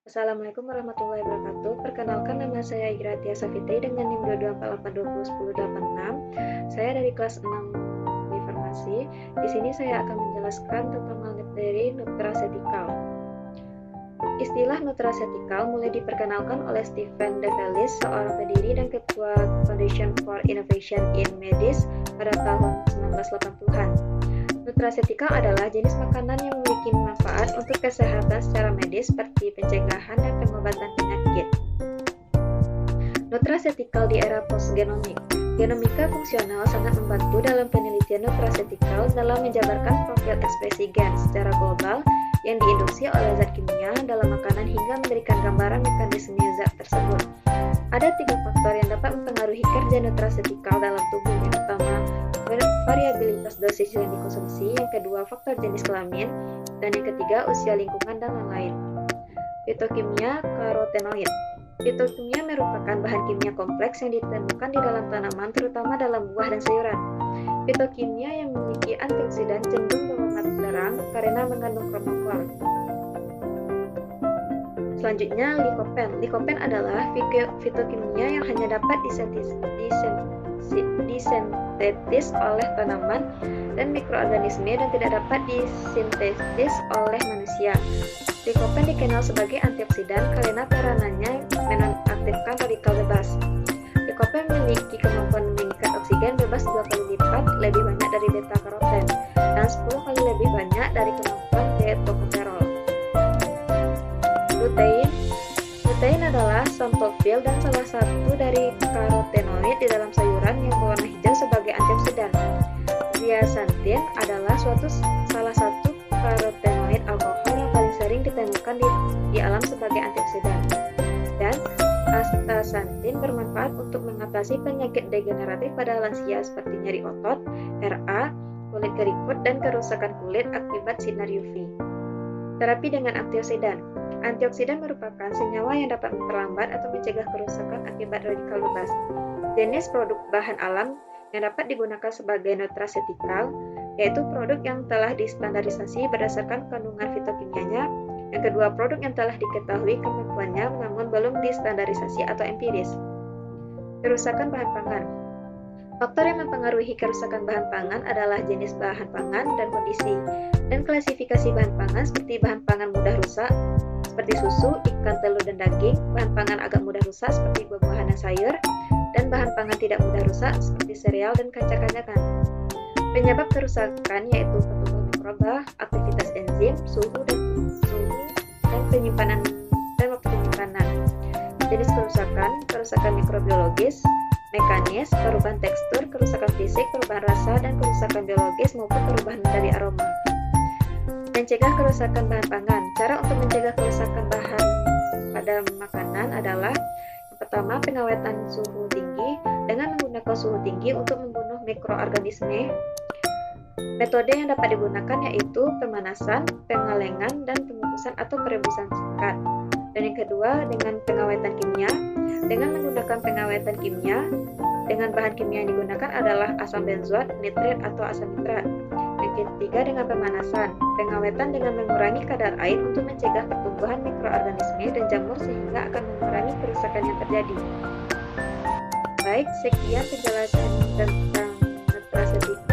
Assalamualaikum warahmatullahi wabarakatuh. Perkenalkan, nama saya Igratia Safitri dengan NIM 22482101086. Saya dari kelas 6 di Farmasi. Di sini saya akan menjelaskan tentang materi nutraceutical. Istilah nutraceutical mulai diperkenalkan oleh Stephen DeVellis, seorang pendiri dan ketua Foundation for Innovation in Medicine pada tahun 1980-an. Nutraceutical adalah jenis makanan yang memiliki manfaat untuk kesehatan secara medis seperti pencegahan dan pengobatan penyakit. Nutraceutical di era postgenomik. Genomika fungsional sangat membantu dalam penelitian nutraceutical dalam menjabarkan profil ekspresi gen secara global yang diinduksi oleh zat kimia dalam makanan hingga memberikan gambaran mekanisme zat tersebut. Ada 3 faktor yang dapat mempengaruhi kerja nutraceutical dalam tubuh. Yang pertama, variabilitas dosis yang dikonsumsi, yang kedua faktor jenis kelamin, dan yang ketiga usia, lingkungan, dan lain-lain. Fitokimia karotenoid. Fitokimia merupakan bahan kimia kompleks yang ditemukan di dalam tanaman, terutama dalam buah dan sayuran. Fitokimia yang memiliki antioksidan cenderung berwarna terang karena mengandung kromofor. Selanjutnya, likopen. Likopen adalah fitokimia yang hanya dapat disintetis oleh tanaman dan mikroorganisme dan tidak dapat disintetis oleh manusia. Likopen dikenal sebagai antioksidan karena peranannya menonaktifkan radikal bebas. Likopen memiliki kemampuan mengikat oksigen bebas 2 kali lipat lebih banyak dari beta-karoten dan 10 kali lebih banyak dari kemampuan beta-tokoferol. Lutein adalah samtofil dan salah satu dari karotenoid di dalam sayuran yang berwarna hijau sebagai antioksidan. Zeaxanthin adalah salah satu karotenoid alkohol yang paling sering ditemukan di alam sebagai antioksidan. Dan astaxanthin bermanfaat untuk mengatasi penyakit degeneratif pada lansia seperti nyeri otot, RA, kulit keriput, dan kerusakan kulit akibat sinar UV. Terapi dengan antioksidan. Antioksidan merupakan senyawa yang dapat memperlambat atau mencegah kerusakan akibat radikal bebas. Jenis produk bahan alam yang dapat digunakan sebagai nutraceutical yaitu produk yang telah distandarisasi berdasarkan kandungan fitokimianya. Yang kedua, produk yang telah diketahui kemampuannya namun belum distandarisasi atau empiris. Kerusakan bahan pangan. Faktor yang mempengaruhi kerusakan bahan pangan adalah jenis bahan pangan dan kondisi, dan klasifikasi bahan pangan seperti bahan pangan mudah rusak seperti susu, ikan, telur, dan daging, bahan pangan agak mudah rusak seperti buah-buahan dan sayur, dan bahan pangan tidak mudah rusak seperti sereal dan kacang-kacangan. Penyebab kerusakan yaitu pertumbuhan mikroba, aktivitas enzim, suhu dan penyimpanan dan waktu penyimpanan. Jenis kerusakan mikrobiologis, mekanis, perubahan tekstur, kerusakan fisik, perubahan rasa, dan kerusakan biologis maupun perubahan dari aroma. Mencegah kerusakan bahan pangan. Cara untuk mencegah kerusakan bahan pada makanan adalah yang pertama, pengawetan suhu tinggi dengan menggunakan suhu tinggi untuk membunuh mikroorganisme. Metode yang dapat digunakan yaitu pemanasan, pengalengan, dan pengukusan atau perebusan singkat. Dan yang kedua, dengan pengawetan kimia. Dengan menggunakan pengawetan kimia, dengan bahan kimia yang digunakan adalah asam benzoat, nitrit, atau asam nitrat. Yang ketiga, dengan pemanasan. Pengawetan dengan mengurangi kadar air untuk mencegah pertumbuhan mikroorganisme dan jamur sehingga akan mengurangi kerusakan yang terjadi. Baik, sekian penjelasan tentang nutraceutical.